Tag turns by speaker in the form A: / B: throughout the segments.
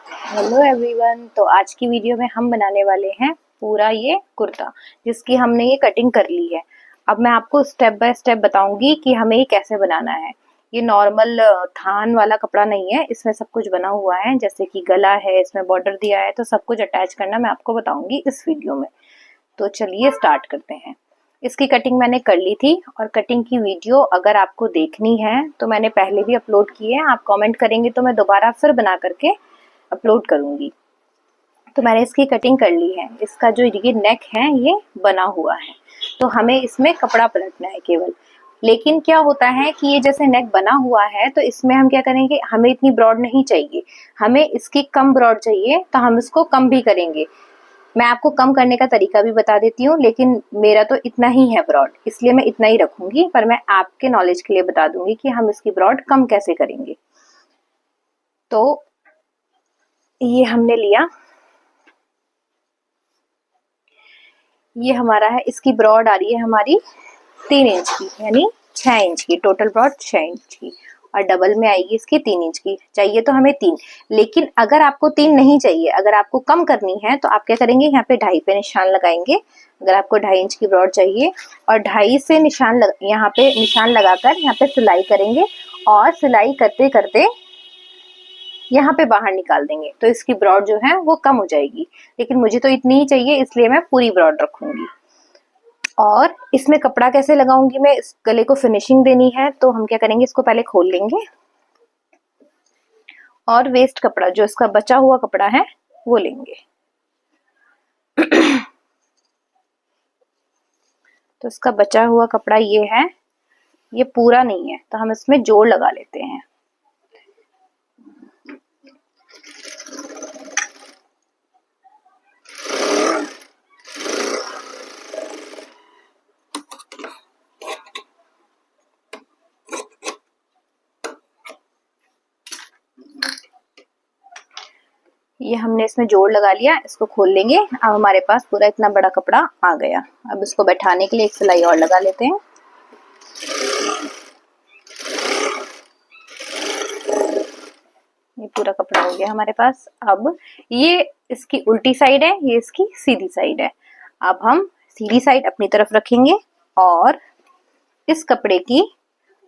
A: Hello everyone. तो आज की वीडियो में हम बनाने वाले हैं पूरा ये कुर्ता, जिसकी हमने ये कटिंग कर ली है। अब मैं आपको स्टेप बाय स्टेप बताऊंगी कि हमें ये कैसे बनाना है। ये नॉर्मल थान वाला कपड़ा नहीं है, इसमें सब कुछ बना हुआ है, जैसे कि गला है, इसमें बॉर्डर दिया है, तो सब कुछ अटैच करना मैं आपको बताऊंगी इस वीडियो में। तो चलिए स्टार्ट करते हैं। इसकी कटिंग मैंने कर ली थी और कटिंग की वीडियो अगर आपको देखनी है तो मैंने पहले भी अपलोड की है। आप कमेंट करेंगे तो मैं दोबारा फिर बना करके अपलोड करूंगी। तो मैंने इसकी कटिंग कर ली है। इसका जो ये नेक है ये बना हुआ है, तो हमें इसमें कपड़ा पलटना है केवल। लेकिन क्या होता है कि ये जैसे नेक बना हुआ है तो इसमें हम क्या करेंगे, हमें इतनी ब्रॉड नहीं चाहिए, हमें इसकी कम ब्रॉड चाहिए, तो हम इसको कम भी करेंगे। मैं आपको कम करने का तरीका भी बता देती हूँ, लेकिन मेरा तो इतना ही है ब्रॉड, इसलिए मैं इतना ही रखूंगी। पर मैं आपके नॉलेज के लिए बता दूंगी कि हम इसकी ब्रॉड कम कैसे करेंगे। तो ये हमने लिया, ये हमारा है, इसकी ब्रॉड आ रही है हमारी 3 इंच की, यानी 6 इंच की, टोटल ब्रॉड 6 इंच की, और डबल में आएगी इसकी 3 इंच की। चाहिए तो हमें 3, लेकिन अगर आपको 3 नहीं चाहिए, अगर आपको कम करनी है तो आप क्या करेंगे, यहाँ पे 2.5 पे निशान लगाएंगे। अगर आपको 2.5 इंच की ब्रॉड चाहिए, और 2.5 से निशान यहाँ पे निशान लगाकर यहाँ पे सिलाई करेंगे, और सिलाई करते करते यहाँ पे बाहर निकाल देंगे, तो इसकी ब्रॉड जो है वो कम हो जाएगी। लेकिन मुझे तो इतनी ही चाहिए, इसलिए मैं पूरी ब्रॉड रखूंगी। और इसमें कपड़ा कैसे लगाऊंगी मैं, इस गले को फिनिशिंग देनी है, तो हम क्या करेंगे, इसको पहले खोल लेंगे और वेस्ट कपड़ा जो इसका बचा हुआ कपड़ा है वो लेंगे। तो इसका बचा हुआ कपड़ा ये है, ये पूरा नहीं है, तो हम इसमें जोड़ लगा लेते हैं। ये हमने इसमें जोड़ लगा लिया, इसको खोल लेंगे। अब हमारे पास पूरा इतना बड़ा कपड़ा आ गया। अब इसको बैठाने के लिए एक सिलाई और लगा लेते हैं। ये पूरा कपड़ा हो गया हमारे पास। अब ये इसकी उल्टी साइड है, ये इसकी सीधी साइड है। अब हम सीधी साइड अपनी तरफ रखेंगे और इस कपड़े की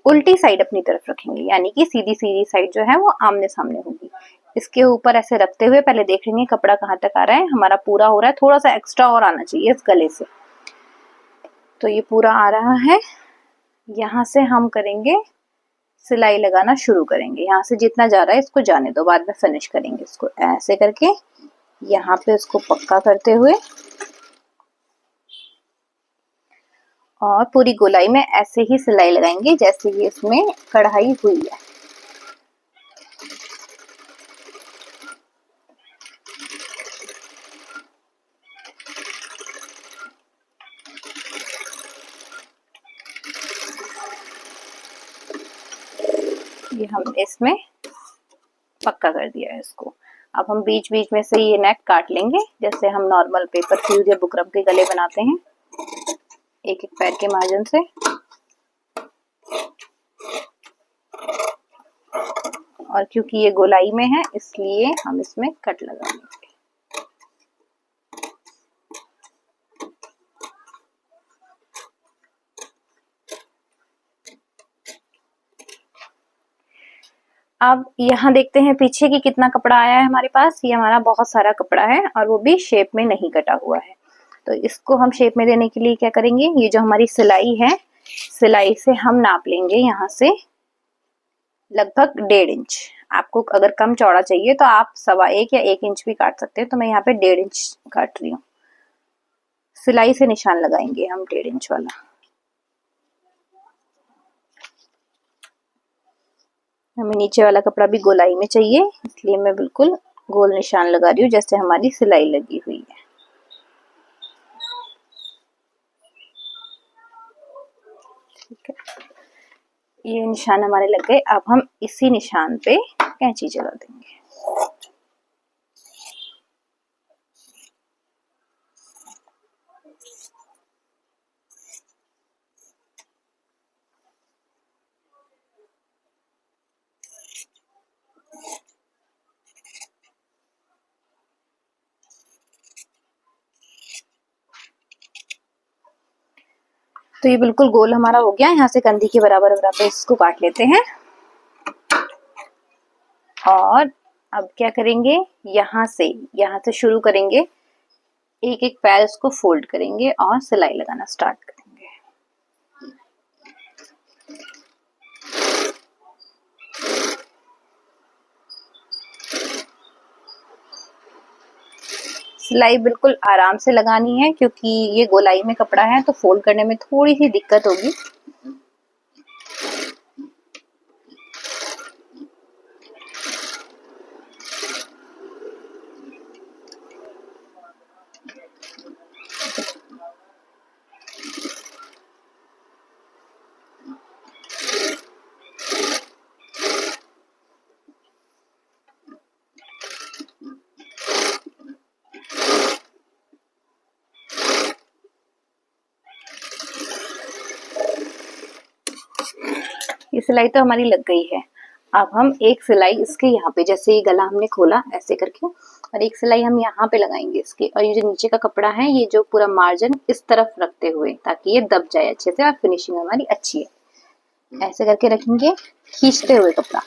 A: उल्टी साइड अपनी तरफ रखेंगे, यानी कि सीधी सीधी साइड जो है वो आमने सामने होगी। इसके ऊपर ऐसे रखते हुए पहले देख लेंगे कपड़ा कहाँ तक आ रहा है। हमारा पूरा हो रहा है, थोड़ा सा एक्स्ट्रा और आना चाहिए इस गले से। तो ये पूरा आ रहा है। यहाँ से हम करेंगे सिलाई लगाना शुरू करेंगे। यहाँ से जितना जा रहा है इसको जाने दो, बाद में फिनिश करेंगे। इसको ऐसे करके यहाँ पे इसको पक्का करते हुए और पूरी गोलाई में ऐसे ही सिलाई लगाएंगे जैसे कि इसमें कढ़ाई हुई है। ये हमने इसमें पक्का कर दिया है इसको। अब हम बीच बीच में से ये नेक काट लेंगे, जैसे हम नॉर्मल पेपर फ्यूज या बुकरम के गले बनाते हैं, एक एक पैर के मार्जिन से। और क्योंकि ये गोलाई में है इसलिए हम इसमें कट लगाएंगे। अब यहाँ देखते हैं पीछे की कितना कपड़ा आया है हमारे पास। ये हमारा बहुत सारा कपड़ा है और वो भी शेप में नहीं कटा हुआ है। तो इसको हम शेप में देने के लिए क्या करेंगे, ये जो हमारी सिलाई है, सिलाई से हम नाप लेंगे यहाँ से लगभग 1.5 इंच। आपको अगर कम चौड़ा चाहिए तो आप 1.25 या 1 इंच भी काट सकते हैं। तो मैं यहाँ पे 1.5 इंच काट रही हूँ। सिलाई से निशान लगाएंगे हम 1.5 इंच वाला। हमें नीचे वाला कपड़ा भी गोलाई में चाहिए, इसलिए मैं बिल्कुल गोल निशान लगा रही हूँ जैसे हमारी सिलाई लगी हुई है। ठीक है, ये निशान हमारे लग गए। अब हम इसी निशान पे कैंची चला देंगे। तो ये बिल्कुल गोल हमारा हो गया। यहाँ से कंधी के बराबर बराबर इसको काट लेते हैं। और अब क्या करेंगे, यहाँ से शुरू करेंगे, एक एक पैर इसको फोल्ड करेंगे और सिलाई लगाना स्टार्ट करेंगे। सिलाई बिल्कुल आराम से लगानी है क्योंकि ये गोलाई में कपड़ा है तो फोल्ड करने में थोड़ी सी दिक्कत होगी। ये सिलाई तो हमारी लग गई है। अब हम एक सिलाई इसके यहाँ पे, जैसे ये गला हमने खोला ऐसे करके, और एक सिलाई हम यहाँ पे लगाएंगे इसके, और ये जो नीचे का कपड़ा है ये जो पूरा मार्जिन इस तरफ रखते हुए, ताकि ये दब जाए अच्छे से और फिनिशिंग हमारी अच्छी है। ऐसे करके रखेंगे खींचते हुए कपड़ा।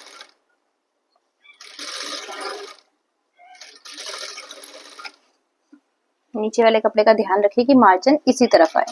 A: नीचे वाले कपड़े का ध्यान रखिए कि मार्जिन इसी तरफ आए।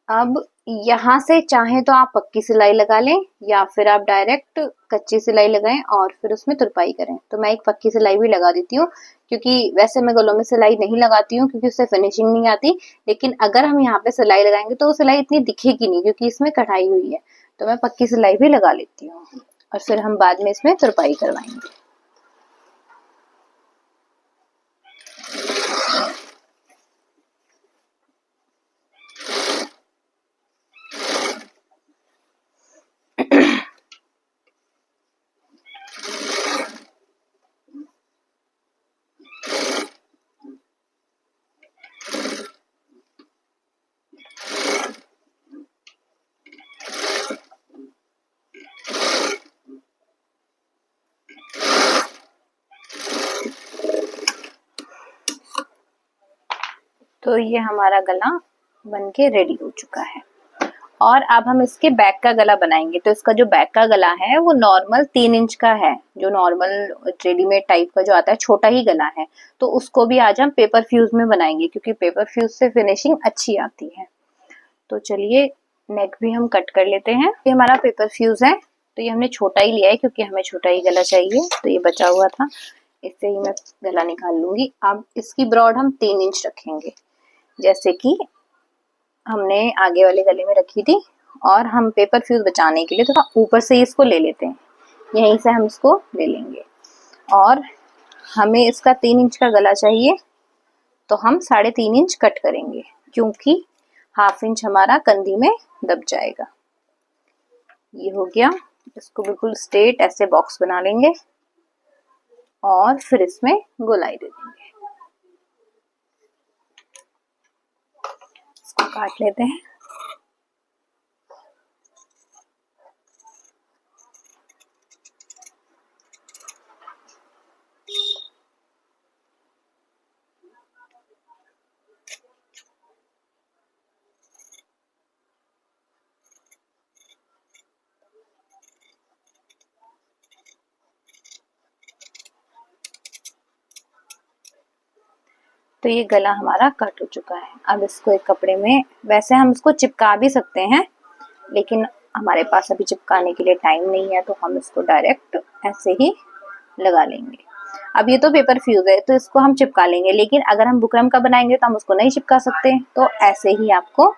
A: अब यहाँ से चाहे तो आप पक्की सिलाई लगा लें या फिर आप डायरेक्ट कच्ची सिलाई लगाएं और फिर उसमें तुरपाई करें। तो मैं एक पक्की सिलाई भी लगा देती हूँ, क्योंकि वैसे मैं गलों में सिलाई नहीं लगाती हूँ क्योंकि उससे फिनिशिंग नहीं आती। लेकिन अगर हम यहाँ पे सिलाई लगाएंगे तो वो सिलाई इतनी दिखेगी नहीं क्योंकि इसमें कढ़ाई हुई है। तो मैं पक्की सिलाई भी लगा लेती हूँ और फिर हम बाद में इसमें तुरपाई करवाएंगे। तो ये हमारा गला बनके रेडी हो चुका है। और अब हम इसके बैक का गला बनाएंगे। तो इसका जो बैक का गला है वो नॉर्मल 3 इंच का है, जो नॉर्मल रेडीमेड टाइप का जो आता है, छोटा ही गला है। तो उसको भी आज हम पेपर फ्यूज में बनाएंगे क्योंकि पेपर फ्यूज से फिनिशिंग अच्छी आती है। तो चलिए नेक भी हम कट कर लेते हैं। ये हमारा पेपर फ्यूज है, तो ये हमने छोटा ही लिया है क्योंकि हमें छोटा ही गला चाहिए। तो ये बचा हुआ था, इससे ही मैं गला निकाल लूंगी। अब इसकी ब्रॉड हम 3 इंच रखेंगे, जैसे कि हमने आगे वाले गले में रखी थी। और हम पेपर फ्यूज बचाने के लिए थोड़ा ऊपर से इसको ले लेते हैं, यहीं से हम इसको ले लेंगे। और हमें इसका 3 इंच का गला चाहिए, तो हम 3.5 इंच कट करेंगे क्योंकि 1/2 इंच हमारा कंधी में दब जाएगा। ये हो गया। इसको बिल्कुल स्ट्रेट ऐसे बॉक्स बना लेंगे और फिर इसमें गोलाई दे देंगे। इसको काट लेते हैं। तो ये गला हमारा कट हो चुका है। अब इसको एक कपड़े में, वैसे हम इसको चिपका भी सकते हैं लेकिन हमारे पास अभी चिपकाने के लिए टाइम नहीं है, तो हम इसको डायरेक्ट ऐसे ही लगा लेंगे। अब ये तो पेपर फ्यूज है तो इसको हम चिपका लेंगे, लेकिन अगर हम बुकरम का बनाएंगे तो हम उसको नहीं चिपका सकते, तो ऐसे ही आपको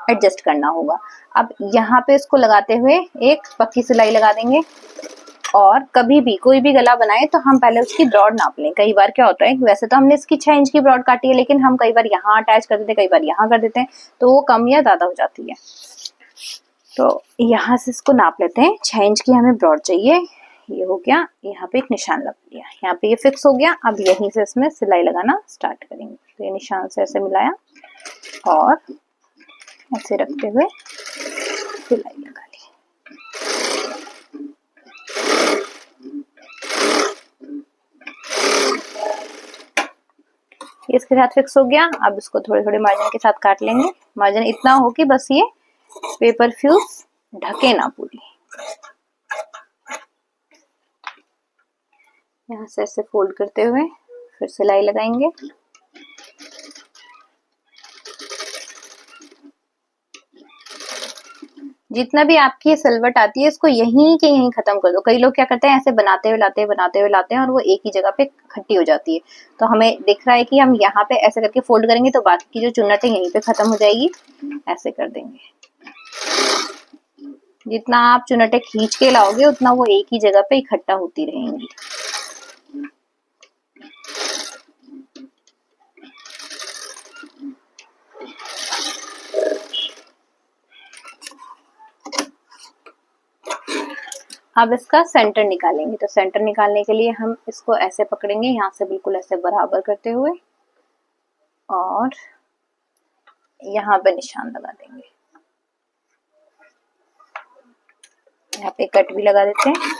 A: एडजस्ट करना होगा। अब यहाँ पे इसको लगाते हुए एक पक्की सिलाई लगा देंगे। और कभी भी कोई भी गला बनाए तो हम पहले उसकी ब्रॉड नाप लें। कई बार क्या होता है, वैसे तो हमने इसकी 6 इंच की ब्रॉड काटी है, लेकिन हम कई बार यहाँ अटैच कर देते हैं, कई बार यहाँ कर देते हैं, तो वो कम या ज्यादा हो जाती है। तो यहाँ से इसको नाप लेते हैं। 6 इंच की हमें ब्रॉड चाहिए। ये हो गया, यहाँ पे एक निशान लगा दिया, यहाँ पे ये फिक्स हो गया। अब यहीं से इसमें सिलाई लगाना स्टार्ट करेंगे। तो ये निशान से ऐसे मिलाया और ऐसे रखते हुए सिलाई लगा ली। इसके साथ फिक्स हो गया। अब इसको थोड़े थोड़े मार्जिन के साथ काट लेंगे। मार्जिन इतना हो कि बस ये पेपर फ्यूज ढके ना पूरी। यहाँ से ऐसे फोल्ड करते हुए फिर सिलाई लगाएंगे। जितना भी आपकी सिलवट आती है इसको यहीं के यहीं खत्म कर दो। कई लोग क्या करते हैं, ऐसे बनाते हुए लाते हैं और वो एक ही जगह पे खट्टी हो जाती है। तो हमें दिख रहा है कि हम यहाँ पे ऐसे करके फोल्ड करेंगे तो बाकी की जो चुन्नट है यहीं पे खत्म हो जाएगी। ऐसे कर देंगे। जितना आप चुन्नटें खींच के लाओगे उतना वो एक ही जगह पे इकट्ठा होती रहेंगी। अब इसका सेंटर निकालेंगे। तो सेंटर निकालने के लिए हम इसको ऐसे पकड़ेंगे, यहाँ से बिल्कुल ऐसे बराबर करते हुए और यहाँ पे निशान लगा देंगे। यहाँ पे कट भी लगा देते हैं।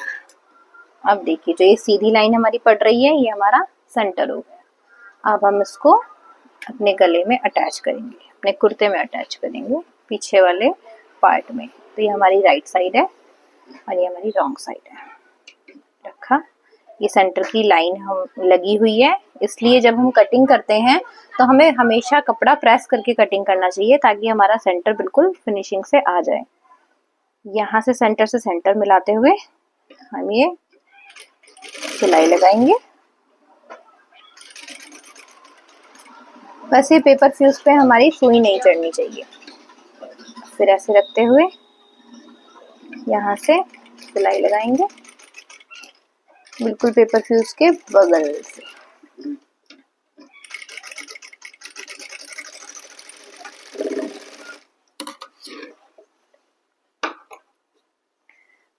A: अब देखिए जो ये सीधी लाइन हमारी पड़ रही है ये हमारा सेंटर हो गया। अब हम इसको अपने गले में अटैच करेंगे, अपने कुर्ते में अटैच करेंगे पीछे वाले पार्ट में। तो ये हमारी राइट साइड है और ये हमारी रॉन्ग साइड है। रखा। ये सेंटर की लाइन हम लगी हुई है, इसलिए जब हम कटिंग करते हैं तो हमें हमेशा कपड़ा प्रेस करके कटिंग करना चाहिए ताकि हमारा सेंटर बिल्कुल फिनिशिंग से आ जाए। यहाँ से सेंटर मिलाते हुए हम ये सिलाई लगाएंगे। बस ये पेपर फ्यूज पे हमारी सुई नहीं चढ़नी चाहिए। फिर ऐसे रखते हुए यहाँ से सिलाई लगाएंगे बिल्कुल पेपर फ्यूज के बगल से।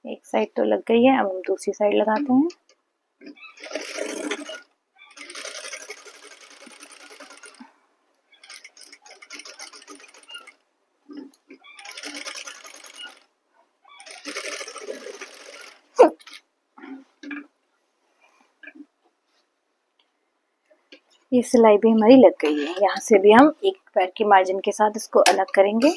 A: एक साइड तो लग गई है, अब हम दूसरी साइड लगाते हैं। ये सिलाई भी हमारी लग गई है। यहाँ से भी हम एक पैर के मार्जिन के साथ इसको अलग करेंगे।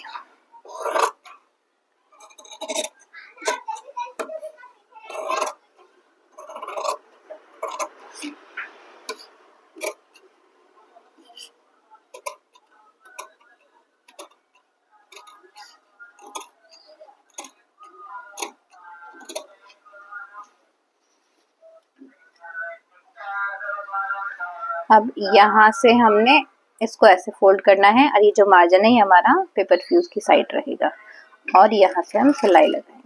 A: अब यहाँ से हमने इसको ऐसे फोल्ड करना है और ये जो मार्जिन है हमारा पेपर फ्यूज की साइड रहेगा और यहाँ से हम सिलाई लगाएंगे।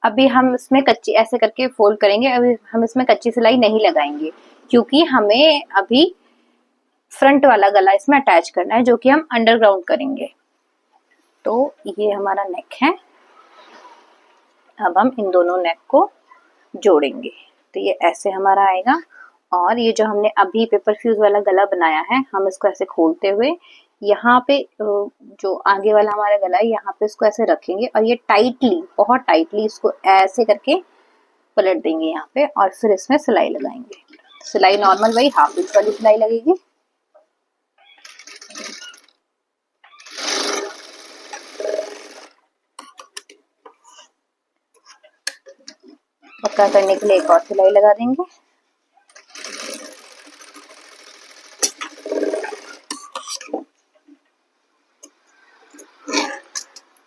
A: अभी हम इसमें कच्ची ऐसे करके फोल्ड करेंगे। अभी हम इसमें कच्ची सिलाई नहीं लगाएंगे क्योंकि हमें अभी फ्रंट वाला गला इसमें अटैच करना है जो कि हम अंडरग्राउंड करेंगे। तो ये हमारा नेक है। अब हम इन दोनों नेक को जोड़ेंगे तो ये ऐसे हमारा आएगा। और ये जो हमने अभी पेपर फ्यूज वाला गला बनाया है हम इसको ऐसे खोलते हुए यहाँ पे जो आगे वाला हमारा गला है यहाँ पे इसको ऐसे रखेंगे और ये टाइटली, बहुत टाइटली इसको ऐसे करके पलट देंगे यहाँ पे और फिर इसमें सिलाई लगाएंगे। सिलाई नॉर्मल वही हाफ इंच वाली सिलाई लगेगी। पक्का करने के लिए एक और सिलाई लगा देंगे।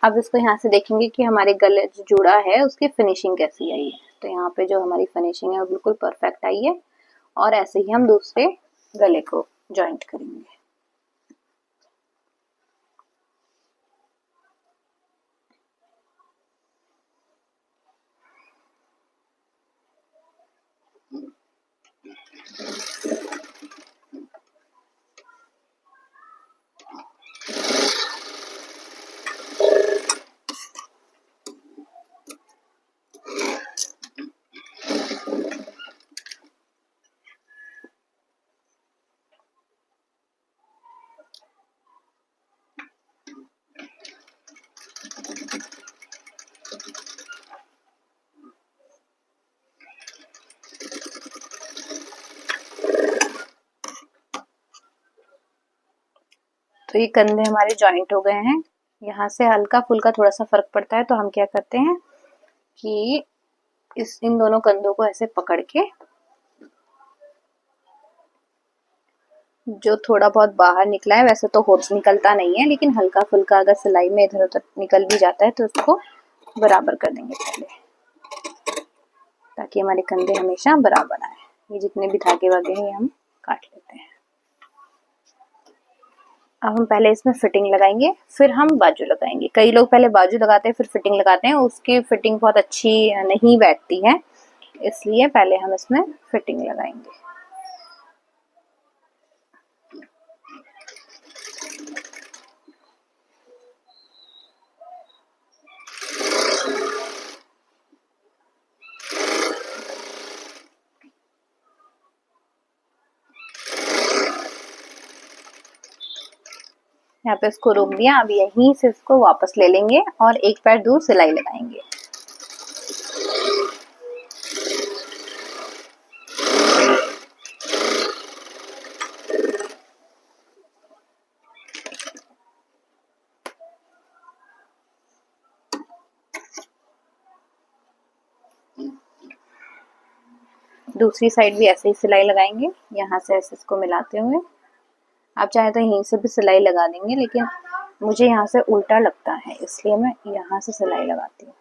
A: अब इसको यहाँ से देखेंगे कि हमारे गले जो जुड़ा है उसकी फिनिशिंग कैसी आई है। तो यहाँ पे जो हमारी फिनिशिंग है वो बिल्कुल परफेक्ट आई है और ऐसे ही हम दूसरे गले को जॉइंट करेंगे। तो ये कंधे हमारे जॉइंट हो गए हैं। यहाँ से हल्का फुल्का थोड़ा सा फर्क पड़ता है, तो हम क्या करते हैं कि इन दोनों कंधों को ऐसे पकड़ के जो थोड़ा बहुत बाहर निकला है, वैसे तो होश निकलता नहीं है, लेकिन हल्का फुल्का अगर सिलाई में इधर उधर निकल भी जाता है तो उसको बराबर कर देंगे पहले, ताकि हमारे कंधे हमेशा बराबर आए। ये जितने भी धागे वागे हैं हम काट लेते हैं। अब हम पहले इसमें फिटिंग लगाएंगे, फिर हम बाजू लगाएंगे। कई लोग पहले बाजू लगाते हैं फिर फिटिंग लगाते हैं, उसकी फिटिंग बहुत अच्छी नहीं बैठती है, इसलिए पहले हम इसमें फिटिंग लगाएंगे। यहाँ पे इसको रोक दिया। अब यहीं से इसको वापस ले लेंगे और एक पैर दूर सिलाई लगाएंगे। दूसरी साइड भी ऐसे ही सिलाई लगाएंगे, यहाँ से ऐसे इसको मिलाते हुए। आप चाहे तो यहीं से भी सिलाई लगा देंगे, लेकिन मुझे यहाँ से उल्टा लगता है, इसलिए मैं यहाँ से सिलाई लगाती हूँ।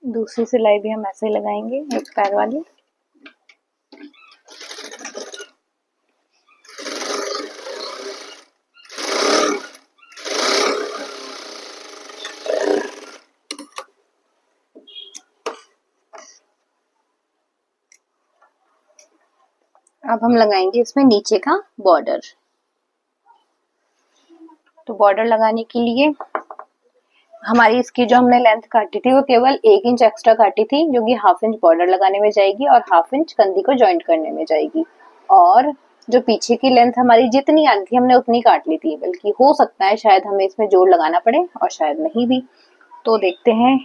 A: दूसरी सिलाई भी हम ऐसे लगाएंगे, एक पैर वाली। अब हम लगाएंगे इसमें नीचे का बॉर्डर। तो बॉर्डर लगाने के लिए हमारी इसकी जो हमने लेंथ काटी थी वो केवल 1 इंच एक्स्ट्रा काटी थी, जो कि 1/2 इंच बॉर्डर लगाने में जाएगी और 1/2 इंच कंधी को ज्वाइंट करने में जाएगी। और जो पीछे की लेंथ हमारी जितनी आनी थी हमने उतनी काट ली थी, बल्कि हो सकता है शायद हमें इसमें जोड़ लगाना पड़े और शायद नहीं भी। तो देखते हैं।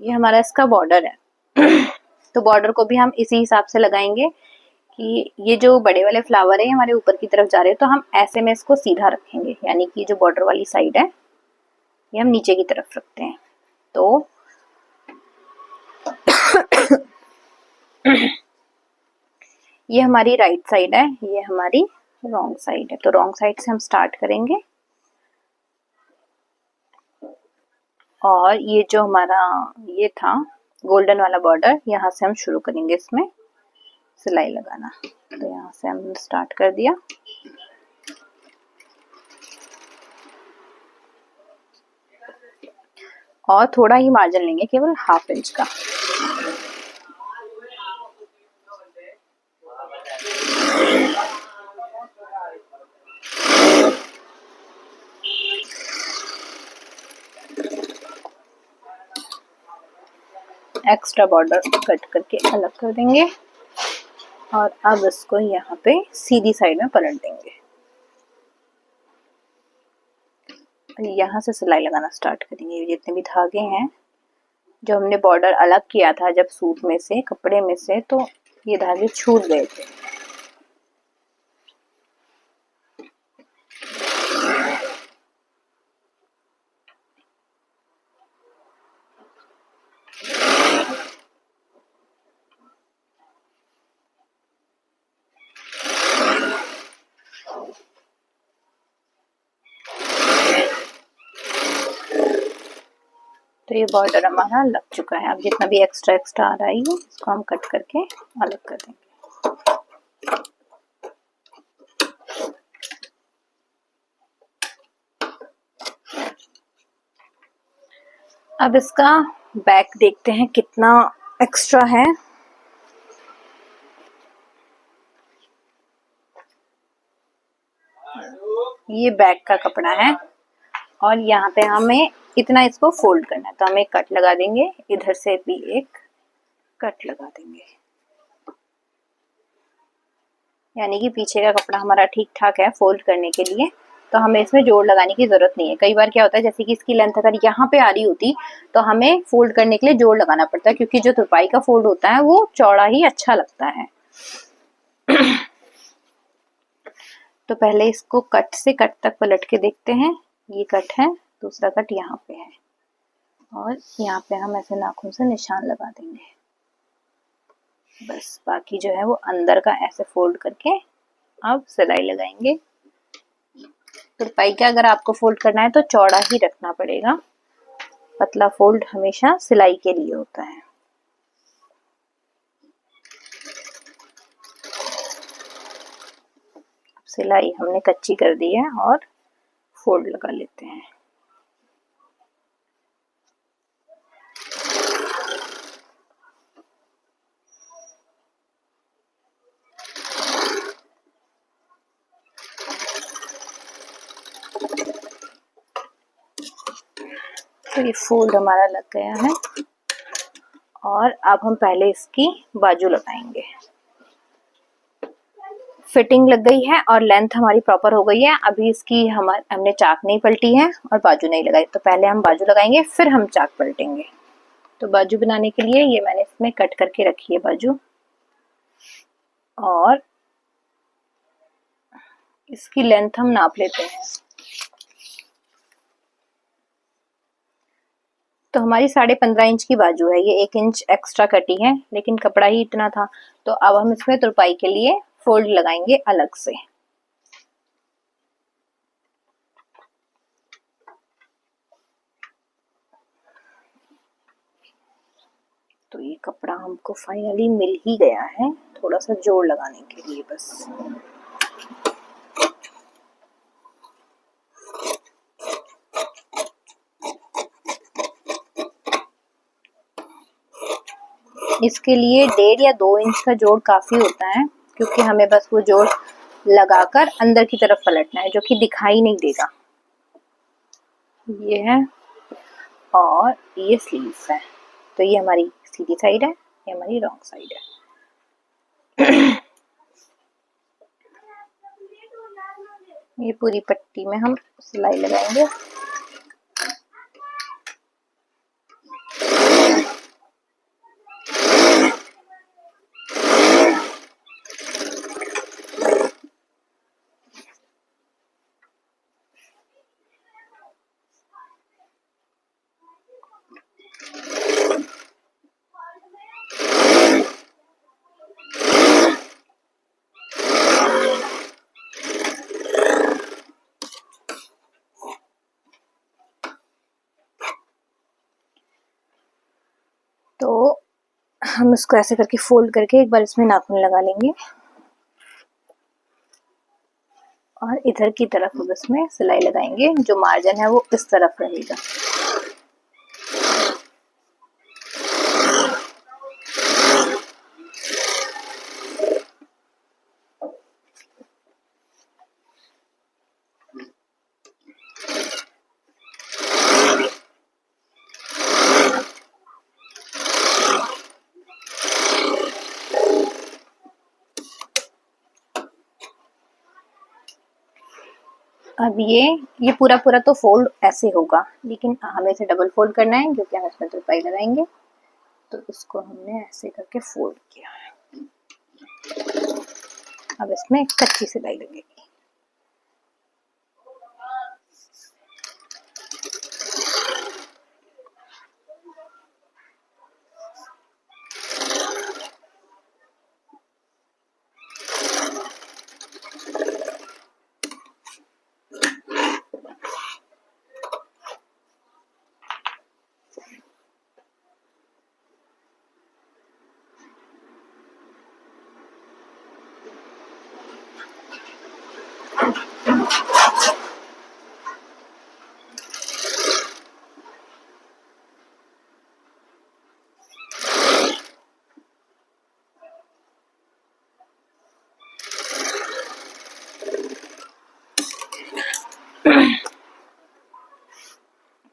A: ये हमारा इसका बॉर्डर है। तो बॉर्डर को भी हम इसी हिसाब से लगाएंगे कि ये जो बड़े वाले फ्लावर है हमारे ऊपर की तरफ जा रहे हैं, तो हम ऐसे में इसको सीधा रखेंगे, यानी कि जो बॉर्डर वाली साइड है ये हम नीचे की तरफ रखते हैं। तो ये हमारी राइट साइड है, ये हमारी रॉन्ग साइड है। तो रॉन्ग साइड से हम स्टार्ट करेंगे और ये जो हमारा ये था गोल्डन वाला बॉर्डर, यहाँ से हम शुरू करेंगे इसमें सिलाई लगाना। तो यहाँ से हम स्टार्ट कर दिया और थोड़ा ही मार्जिन लेंगे, केवल 1/2 इंच का। एक्स्ट्रा बॉर्डर कट करके अलग कर देंगे और अब इसको यहाँ पे सीधी साइड में पलट देंगे। यहाँ से सिलाई लगाना स्टार्ट करेंगे। जितने भी धागे हैं जो हमने बॉर्डर अलग किया था जब सूट में से, कपड़े में से, तो ये धागे छूट गए थे। तो ये बॉर्डर हमारा लग चुका है। अब जितना भी एक्स्ट्रा आ रहा है इसको हम कट करके अलग कर देंगे। अब इसका बैक देखते हैं कितना एक्स्ट्रा है। ये बैक का कपड़ा है और यहाँ पे हमें इतना इसको फोल्ड करना है, तो हम एक कट लगा देंगे, इधर से भी एक कट लगा देंगे, यानी कि पीछे का कपड़ा हमारा ठीक ठाक है फोल्ड करने के लिए, तो हमें इसमें जोड़ लगाने की जरूरत नहीं है। कई बार क्या होता है, जैसे कि इसकी लेंथ अगर यहाँ पे आ रही होती तो हमें फोल्ड करने के लिए जोड़ लगाना पड़ता है, क्योंकि जो तुरपाई का फोल्ड होता है वो चौड़ा ही अच्छा लगता है। तो पहले इसको कट से कट तक पलट के देखते हैं। ये कट है, दूसरा कट यहाँ पे है और यहाँ पे हम ऐसे नाखून से निशान लगा देंगे। बस बाकी जो है वो अंदर का ऐसे फोल्ड करके अब सिलाई लगाएंगे। तुरपाई का अगर आपको फोल्ड करना है तो चौड़ा ही रखना पड़ेगा, पतला फोल्ड हमेशा सिलाई के लिए होता है। सिलाई हमने कच्ची कर दी है और फोल्ड लगा लेते हैं। तो ये फोल्ड हमारा लग गया है और अब हम पहले इसकी बाजू लगाएंगे। फिटिंग लग गई है और लेंथ हमारी प्रॉपर हो गई है। अभी इसकी हमने चाक नहीं पलटी है और बाजू नहीं लगाई, तो पहले हम बाजू लगाएंगे फिर हम चाक पलटेंगे। तो बाजू बनाने के लिए ये मैंने इसमें कट करके रखी है बाजू, और इसकी लेंथ हम नाप लेते हैं। तो हमारी 15.5 इंच की बाजू है, ये 1 इंच एक्स्ट्रा कटी है, लेकिन कपड़ा ही इतना था। तो अब हम इसमें तुरपाई के लिए फोल्ड लगाएंगे अलग से। तो ये कपड़ा हमको फाइनली मिल ही गया है, थोड़ा सा जोड़ लगाने के लिए बस। इसके लिए 1.5 या 2 इंच का जोड़ काफी होता है, क्योंकि हमें बस वो जोड़ लगाकर अंदर की तरफ पलटना है, जो कि दिखाई नहीं देगा। ये है और ये स्लीव्स है। तो ये हमारी सीधी साइड है, ये हमारी रॉन्ग साइड है। ये पूरी पट्टी में हम सिलाई लगाएंगे। तो हम इसको ऐसे करके फोल्ड करके एक बार इसमें नाखून लगा लेंगे और इधर की तरफ अब इसमें सिलाई लगाएंगे। जो मार्जिन है वो इस तरफ रहेगा। अब ये पूरा पूरा तो फोल्ड ऐसे होगा, लेकिन हमें इसे डबल फोल्ड करना है, क्योंकि हम इसमें तुरपाई लगाएंगे। तो इसको हमने ऐसे करके फोल्ड किया है। अब इसमें कच्ची सिलाई लगेगी।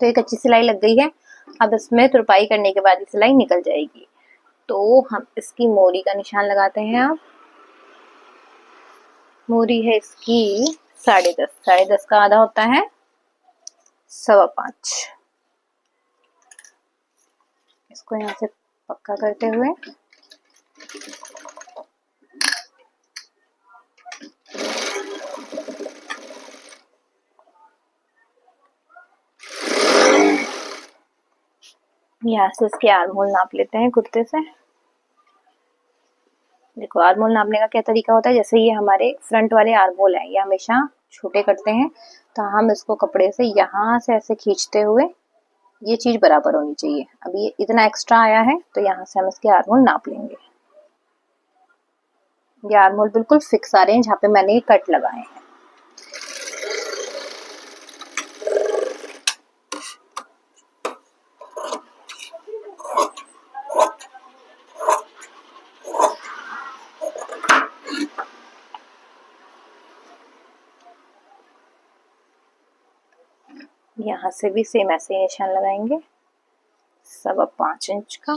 A: तो एक अच्छी सिलाई लग गई है। अब इसमें तुरपाई करने के बाद ये सिलाई निकल जाएगी। तो हम इसकी मोरी का निशान लगाते हैं। अब मोरी है इसकी 10.5, 10.5 का आधा होता है 5.25। इसको यहाँ से पक्का करते हुए यहाँ से इसके आर्म होल नाप लेते हैं कुर्ते से। देखो आर्म होल नापने का क्या तरीका होता है, जैसे ये हमारे फ्रंट वाले आर्म होल है, ये हमेशा छोटे करते हैं, तो हम इसको कपड़े से यहाँ से ऐसे खींचते हुए ये चीज बराबर होनी चाहिए। अब ये इतना एक्स्ट्रा आया है तो यहाँ से हम इसके आर्म होल नाप लेंगे। ये आर्म होल बिल्कुल फिक्स आ रहे हैं जहाँ पे मैंने ये कट लगाए हैं। यहाँ से भी सेम ऐसे ही निशान लगाएंगे 5.25 इंच का।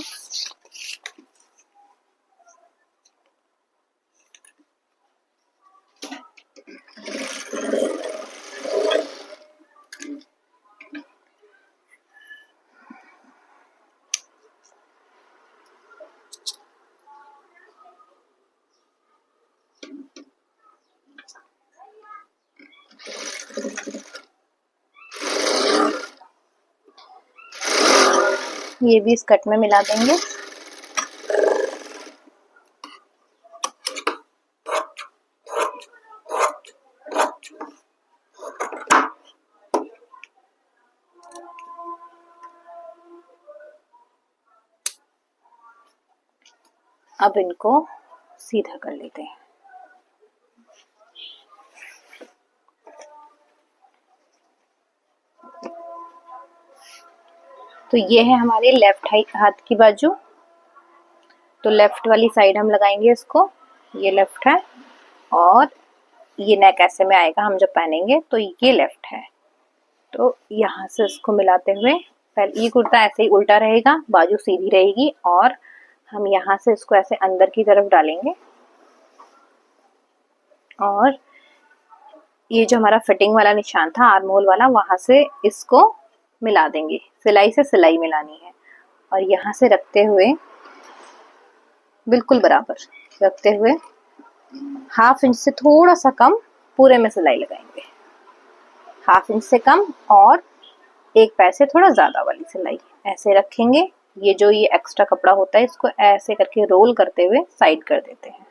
A: ये भी इस कट में मिला देंगे। अब इनको सीधा कर लेते हैं। तो ये है हमारे लेफ्ट हाथ की बाजू। तो लेफ्ट वाली साइड हम लगाएंगे इसको, ये लेफ्ट है, और ये नेक ऐसे में आएगा हम जब पहनेंगे, तो ये लेफ्ट है। तो यहाँ से इसको मिलाते हुए पहले ये कुर्ता ऐसे ही उल्टा रहेगा, बाजू सीधी रहेगी, और हम यहाँ से इसको ऐसे अंदर की तरफ डालेंगे और ये जो हमारा फिटिंग वाला निशान था आर्म होल वाला, वहां से इसको मिला देंगे। सिलाई से सिलाई मिलानी है और यहाँ से रखते हुए बिल्कुल बराबर रखते हुए 1/2 इंच से थोड़ा सा कम पूरे में सिलाई लगाएंगे। 1/2 इंच से कम और एक पैर से थोड़ा ज्यादा वाली सिलाई ऐसे रखेंगे। ये जो ये एक्स्ट्रा कपड़ा होता है इसको ऐसे करके रोल करते हुए साइड कर देते हैं।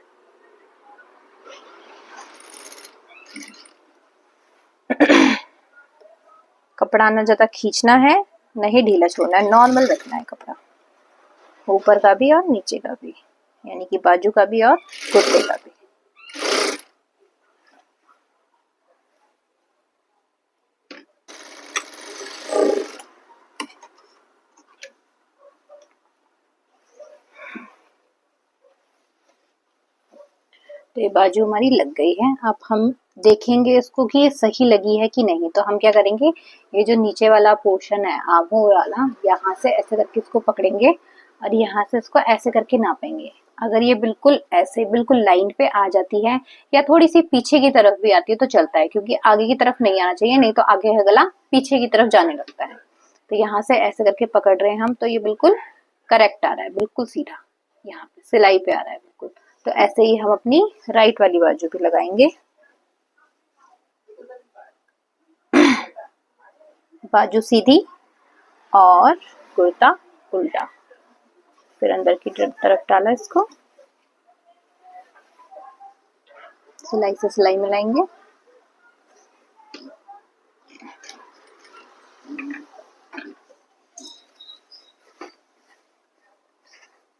A: कपड़ा ना ज्यादा खींचना है, नहीं ढीला छोड़ना है, नॉर्मल रखना है कपड़ा, ऊपर का भी और नीचे का भी, यानी कि बाजू का भी और कुर्ते का भी। तो ये बाजू हमारी लग गई है। अब हम देखेंगे इसको कि ये सही लगी है कि नहीं। तो हम क्या करेंगे, ये जो नीचे वाला पोर्शन है आंखों वाला, यहाँ से ऐसे करके इसको पकड़ेंगे और यहाँ से इसको ऐसे करके नापेंगे। अगर ये बिल्कुल ऐसे बिल्कुल लाइन पे आ जाती है या थोड़ी सी पीछे की तरफ भी आती है तो चलता है, क्योंकि आगे की तरफ नहीं आना चाहिए, नहीं तो आगे का गला पीछे की तरफ जाने लगता है। तो यहाँ से ऐसे करके पकड़ रहे हैं हम, तो ये बिल्कुल करेक्ट आ रहा है, बिल्कुल सीधा यहाँ पे सिलाई पे आ रहा है बिल्कुल। तो ऐसे ही हम अपनी राइट वाली बाजू भी लगाएंगे। बाजू सीधी और कुर्ता उल्टा, फिर अंदर की तरफ डाला इसको, सिलाई से सिलाई मिलाएंगे।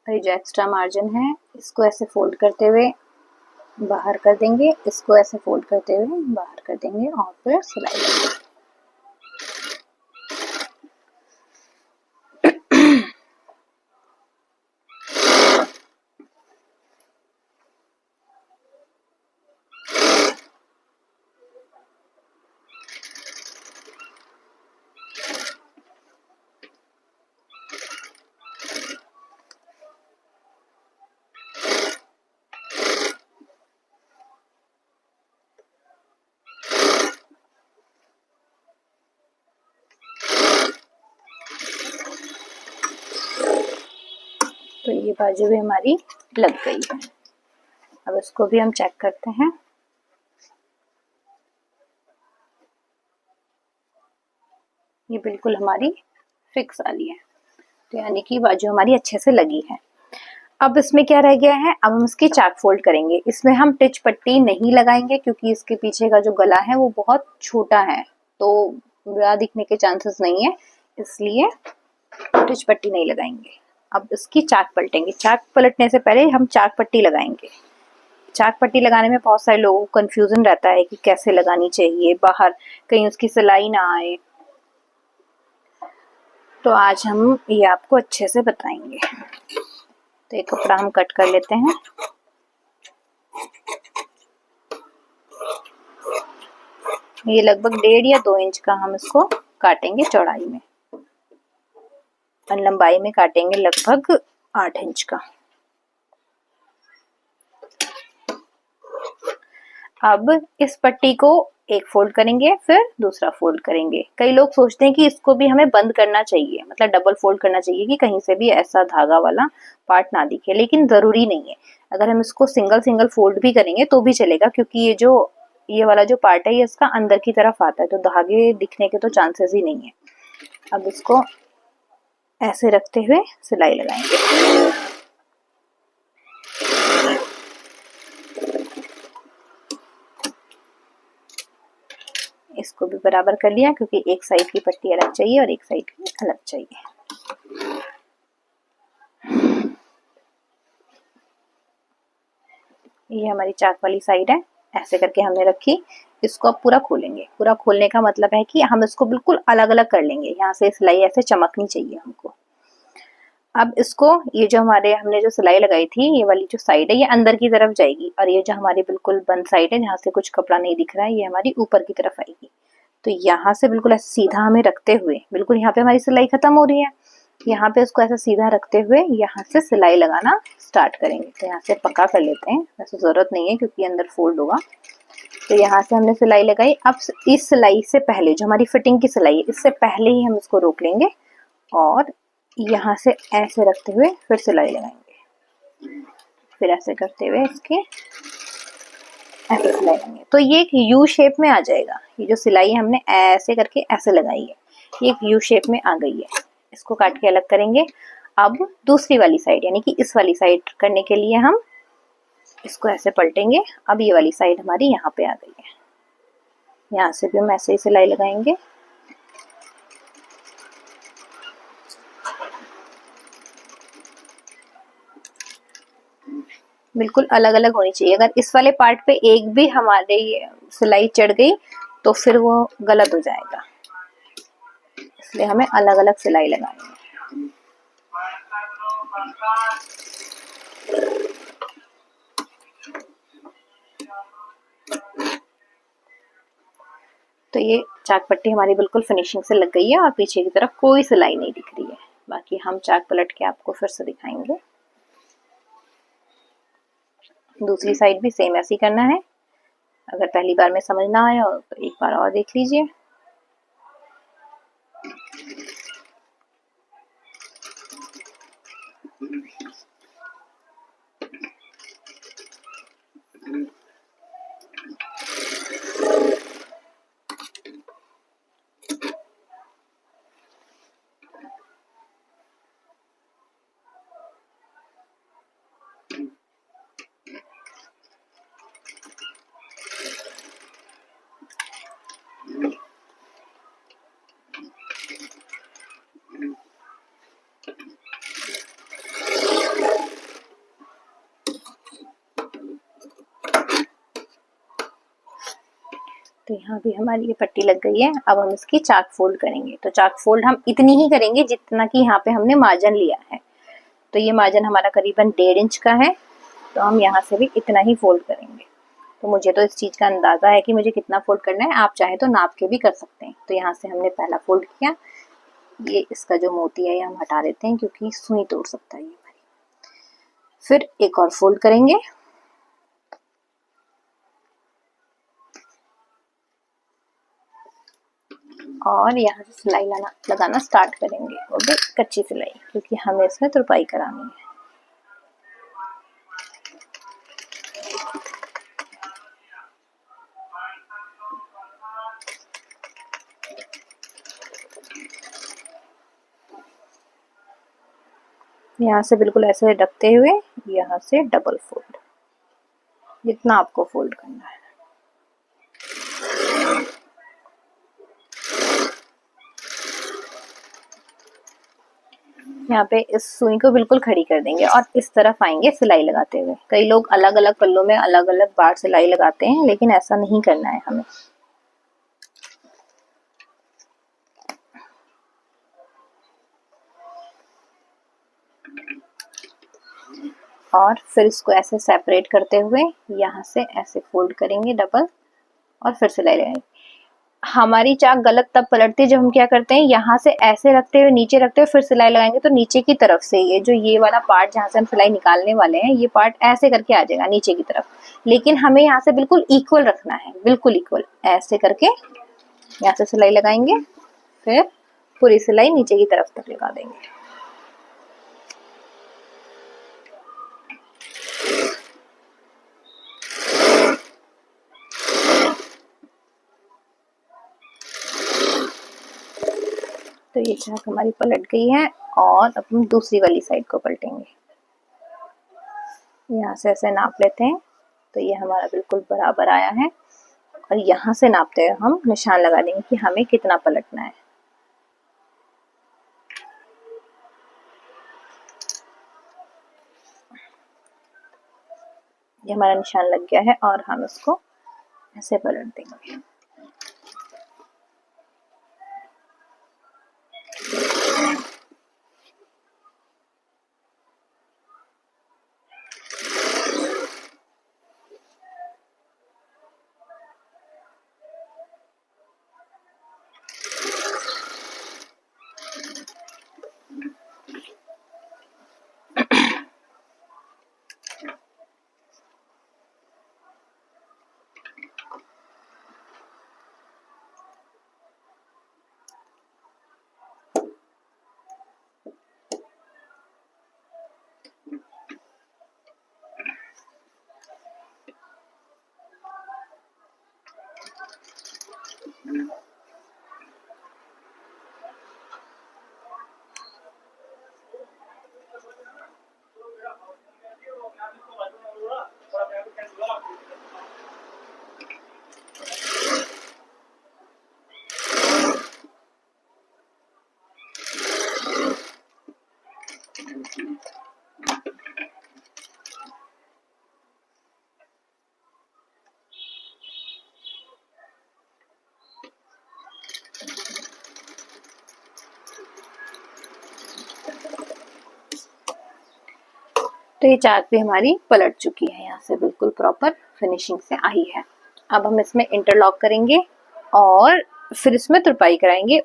A: और जो एक्स्ट्रा मार्जिन है इसको ऐसे फोल्ड करते हुए बाहर कर देंगे, इसको ऐसे फोल्ड करते हुए बाहर कर देंगे और फिर सिलाई करेंगे। तो ये बाजू भी हमारी लग गई है। अब इसको भी हम चेक करते हैं। ये बिल्कुल हमारी फिक्स आ रही है, तो यानी कि बाजू हमारी अच्छे से लगी है। अब इसमें क्या रह गया है, अब हम इसकी चाक फोल्ड करेंगे। इसमें हम टिच पट्टी नहीं लगाएंगे क्योंकि इसके पीछे का जो गला है वो बहुत छोटा है, तो बुरा दिखने के चांसेस नहीं है, इसलिए टिच पट्टी नहीं लगाएंगे। अब इसकी चाक पलटेंगे। चाक पलटने से पहले हम चाक पट्टी लगाएंगे। चाक पट्टी लगाने में बहुत सारे लोगों को कंफ्यूजन रहता है कि कैसे लगानी चाहिए, बाहर कहीं उसकी सिलाई ना आए, तो आज हम ये आपको अच्छे से बताएंगे। तो एक कपड़ा हम कट कर लेते हैं। ये लगभग 1.5 या 2 इंच का हम इसको काटेंगे चौड़ाई में, और लंबाई में काटेंगे लगभग 8 इंच का। अब इस पट्टी को एक फोल्ड करेंगे, फिर दूसरा फोल्ड करेंगे। कई लोग सोचते हैं कि इसको भी हमें बंद करना चाहिए, मतलब डबल फोल्ड करना चाहिए कि कहीं से भी ऐसा धागा वाला पार्ट ना दिखे, लेकिन जरूरी नहीं है। अगर हम इसको सिंगल सिंगल फोल्ड भी करेंगे तो भी चलेगा, क्योंकि ये वाला जो पार्ट है ये इसका अंदर की तरफ आता है, तो धागे दिखने के तो चांसेस ही नहीं है। अब इसको ऐसे रखते हुए सिलाई लगाएंगे। इसको भी बराबर कर लिया, क्योंकि एक साइड की पट्टी अलग चाहिए और एक साइड की अलग चाहिए। ये हमारी चाक वाली साइड है, ऐसे करके हमने रखी। इसको अब पूरा खोलेंगे। पूरा खोलने का मतलब है कि हम इसको बिल्कुल अलग अलग कर लेंगे। यहाँ से सिलाई ऐसे चमकनी चाहिए हमको। अब इसको, ये जो हमने जो सिलाई लगाई थी, ये वाली जो साइड है ये अंदर की तरफ जाएगी, और ये जो हमारी बिल्कुल बंद साइड है जहाँ से कुछ कपड़ा नहीं दिख रहा है, ये हमारी ऊपर की तरफ आएगी। तो यहाँ से बिल्कुल ऐसे सीधा हमें रखते हुए, बिल्कुल यहाँ पे हमारी सिलाई खत्म हो रही है, यहाँ पे इसको ऐसा सीधा रखते हुए यहाँ से सिलाई लगाना स्टार्ट करेंगे। तो यहाँ से पक्का कर लेते हैं, वैसे जरूरत नहीं है क्योंकि अंदर फोल्ड होगा। तो यहाँ से हमने सिलाई लगाई। अब इस सिलाई से पहले जो हमारी फिटिंग की सिलाई है, इससे पहले ही हम इसको रोक लेंगे और यहाँ से ऐसे रखते हुए फिर सिलाई लगाएंगे। फिर ऐसे करते हुए इसके ऐसे सिलाई लगाएंगे, तो ये एक यू शेप में आ जाएगा। ये जो सिलाई हमने ऐसे करके ऐसे लगाई है, ये एक यू शेप में आ गई है। इसको काट के अलग करेंगे। अब दूसरी वाली साइड, यानी कि इस वाली साइड करने के लिए हम इसको ऐसे पलटेंगे। अब ये वाली साइड हमारी यहाँ पे आ गई है, यहाँ से भी हम ऐसे ही सिलाई लगाएंगे। बिल्कुल अलग अलग होनी चाहिए। अगर इस वाले पार्ट पे एक भी हमारे सिलाई चढ़ गई तो फिर वो गलत हो जाएगा, इसलिए हमें अलग अलग सिलाई लगानी है। तो ये चाक पट्टी हमारी बिल्कुल फिनिशिंग से लग गई है और पीछे की तरफ कोई सिलाई नहीं दिख रही है। बाकी हम चाक पलट के आपको फिर से दिखाएंगे। दूसरी साइड भी सेम ऐसे ही करना है। अगर पहली बार में समझ ना आया तो एक बार और देख लीजिए। तो यहाँ भी हमारी ये पट्टी लग गई है। अब हम इसकी चाक फोल्ड करेंगे। तो चाक फोल्ड हम इतनी ही करेंगे जितना कि यहाँ पे हमने मार्जिन लिया है। तो ये मार्जिन हमारा करीबन 1.5 इंच का है, तो हम यहाँ से भी इतना ही फोल्ड करेंगे। तो मुझे तो इस चीज़ का अंदाज़ा है कि मुझे कितना फोल्ड करना है, आप चाहे तो नाप के भी कर सकते हैं। तो यहाँ से हमने पहला फोल्ड किया। ये इसका जो मोती है ये हम हटा देते हैं क्योंकि सुई तोड़ सकता है ये हमारी। फिर एक और फोल्ड करेंगे और यहाँ से सिलाई लगाना स्टार्ट करेंगे, वो भी कच्ची सिलाई, क्योंकि हमें इसमें तुरपाई करानी है। यहाँ से बिल्कुल ऐसे रखते हुए यहाँ से डबल फोल्ड, जितना आपको फोल्ड करना है। यहाँ पे इस सुई को बिल्कुल खड़ी कर देंगे और इस तरफ आएंगे सिलाई लगाते हुए। कई लोग अलग अलग पल्लों में अलग अलग बार सिलाई लगाते हैं, लेकिन ऐसा नहीं करना है हमें। और फिर इसको ऐसे सेपरेट करते हुए यहाँ से ऐसे फोल्ड करेंगे डबल और फिर सिलाई लगाएंगे। हमारी चाक गलत तब पलटती है जब हम क्या करते हैं, यहाँ से ऐसे रखते हुए नीचे रखते हुए फिर सिलाई लगाएंगे तो नीचे की तरफ से ये वाला पार्ट जहाँ से हम सिलाई निकालने वाले हैं, ये पार्ट ऐसे करके आ जाएगा नीचे की तरफ। लेकिन हमें यहाँ से बिल्कुल इक्वल रखना है, बिल्कुल इक्वल। ऐसे करके यहाँ से सिलाई लगाएंगे, फिर पूरी सिलाई नीचे की तरफ तक लगा देंगे। तो ये चाक हमारी पलट गई है और अब हम दूसरी वाली साइड को पलटेंगे। यहाँ से ऐसे नाप लेते हैं तो ये हमारा बिल्कुल बराबर आया है और यहाँ से नापते हुए हम निशान लगा देंगे कि हमें कितना पलटना है। ये हमारा निशान लग गया है और हम इसको ऐसे पलट देंगे। तो ये चाक भी हमारी पलट चुकी है, यहाँ से बिल्कुल प्रॉपर फिनिशिंग से आई है। अब हम इसमें इंटरलॉक करेंगे और फिर इसमें तुरपाई कराएंगे।